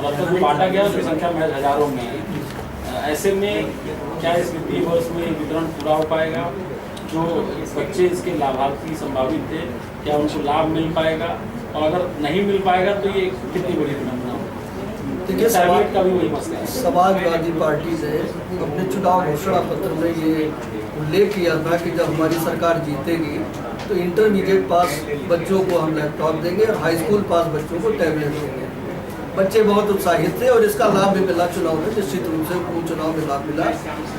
अब तक बांटा गया उसकी संख्या महज हजारों में है। ऐसे में क्या इस वित्तीय वर्ष में वितरण पूरा हो पाएगा? जो बच्चे इसके लाभार्थी संभावित थे, क्या उनको लाभ मिल पाएगा? और अगर नहीं मिल पाएगा तो ये कितनी बड़ी विडंबना होगी? देखिए, का भी वही मसला है। समाजवादी पार्टी ने अपने चुनाव घोषणा पत्र में ये उल्लेख किया था कि जब हमारी सरकार जीतेगी तो इंटरमीडिएट पास बच्चों को हम लैपटॉप देंगे और हाई स्कूल पास बच्चों को टैबलेट देंगे। बच्चे बहुत उत्साहित थे और इसका लाभ भी मिला चुनाव में, निश्चित रूप से उनको चुनाव में लाभ मिला।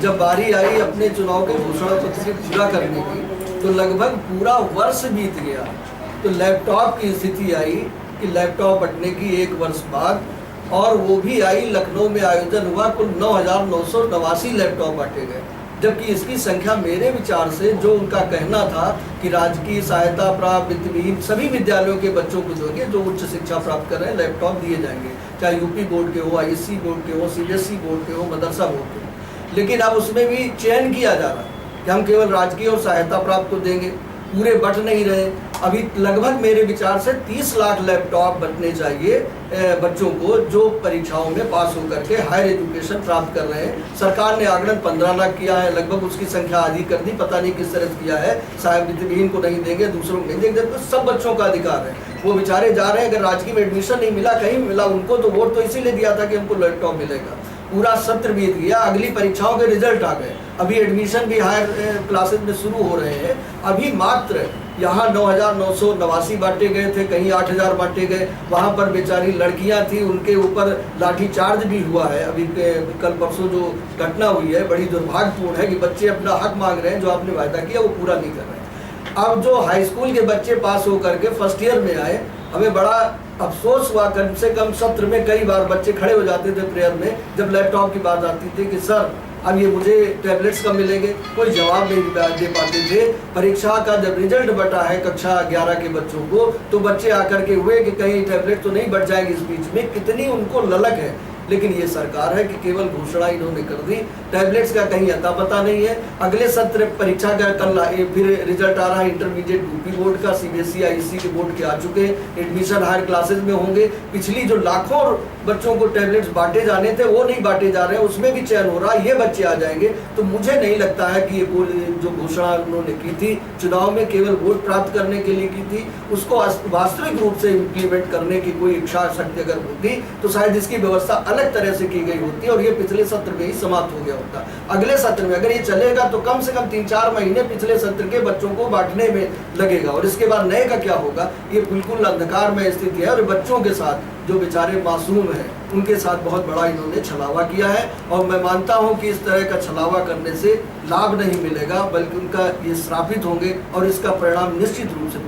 जब बारी आई अपने चुनाव के घोषणा पत्र को पूरा करने की तो लगभग पूरा वर्ष बीत गया, तो लैपटॉप की स्थिति आई कि लैपटॉप बंटने की 1 वर्ष बाद, और वो भी आई लखनऊ में आयोजन हुआ, कुल 9,989 लैपटॉप बांटे गए। जबकि इसकी संख्या मेरे विचार से, जो उनका कहना था कि राजकीय सहायता प्राप्त वित्तविहीन सभी विद्यालयों के बच्चों को जो उच्च शिक्षा प्राप्त कर रहे हैं लैपटॉप दिए जाएंगे, चाहे यूपी बोर्ड के हो, आईएससी बोर्ड के हो, सीबीएसई बोर्ड के हो, मदरसा बोर्ड के हो। लेकिन अब उसमें भी चयन किया जा रहा है कि हम केवल राजकीय और सहायता प्राप्त को देंगे, पूरे बट नहीं रहे। अभी लगभग मेरे विचार से 30 लाख लैपटॉप बंटने चाहिए बच्चों को जो परीक्षाओं में पास होकर के हायर एजुकेशन प्राप्त कर रहे हैं। सरकार ने आगमन 15 लाख किया है, लगभग उसकी संख्या आधी कर दी, पता नहीं किस तरह से किया है। साहब वित्तविहीन को नहीं देंगे, दूसरों को नहीं देंगे, तो सब बच्चों का अधिकार है, वो बेचारे जा रहे हैं। अगर राजकीय में एडमिशन नहीं मिला, कहीं मिला उनको, तो वोट तो इसीलिए दिया था कि हमको लैपटॉप मिलेगा। पूरा सत्र बीत गया, अगली परीक्षाओं के रिजल्ट आ गए, अभी एडमिशन भी हायर क्लासेज में शुरू हो रहे हैं। अभी मात्र यहाँ 9,989 बांटे गए थे, कहीं 8,000 बांटे गए। वहाँ पर बेचारी लड़कियाँ थी, उनके ऊपर लाठीचार्ज भी हुआ है। अभी कल परसों जो घटना हुई है बड़ी दुर्भाग्यपूर्ण है कि बच्चे अपना हक मांग रहे हैं, जो आपने वायदा किया वो पूरा नहीं कर रहे हैं। अब जो हाई स्कूल के बच्चे पास होकर के फर्स्ट ईयर में आए, हमें बड़ा अफसोस हुआ। कम से कम सत्र में कई बार बच्चे खड़े हो जाते थे प्रेयर में, जब लैपटॉप की बात आती थी कि सर अब ये मुझे टैबलेट्स कब मिलेंगे, कोई जवाब नहीं दे पाते थे। परीक्षा का जब रिजल्ट बटा है कक्षा 11 के बच्चों को, तो बच्चे आकर के हुए कि कहीं टैबलेट तो नहीं बट जाएंगे इस बीच में। कितनी उनको ललक है, लेकिन ये सरकार है कि केवल घोषणा इन्होंने कर दी, टैबलेट्स का कहीं अता पता नहीं है। अगले सत्र परीक्षा का कल फिर रिजल्ट आ रहा है इंटरमीडिएट यूपी बोर्ड का, सीबीएसई आईएससी के बोर्ड के आ चुके हैं, एडमिशन हायर क्लासेज में होंगे। पिछली जो लाखों बच्चों को टैबलेट्स बांटे जाने थे वो नहीं बांटे जा रहे हैं, उसमें भी चयन हो रहा है, ये बच्चे आ जाएंगे। तो मुझे नहीं लगता है कि ये जो घोषणा उन्होंने की थी चुनाव में केवल वोट प्राप्त करने के लिए की थी, उसको वास्तविक रूप से इम्प्लीमेंट करने की कोई इच्छा शक्ति अगर होती तो शायद इसकी व्यवस्था अलग तरह से की गई होती और ये पिछले सत्र में ही समाप्त हो गया होता। अगले सत्र में अगर ये चलेगा तो कम से कम 3-4 महीने पिछले सत्र के बच्चों को बांटने में लगेगा, और इसके बाद नए का क्या होगा, ये बिल्कुल अंधकार में स्थिति है। और बच्चों के साथ जो बेचारे मासूम हैं उनके साथ बहुत बड़ा इन्होंने छलावा किया है, और मैं मानता हूं कि इस तरह का छलावा करने से लाभ नहीं मिलेगा, बल्कि उनका ये श्रापित होंगे और इसका परिणाम निश्चित रूप से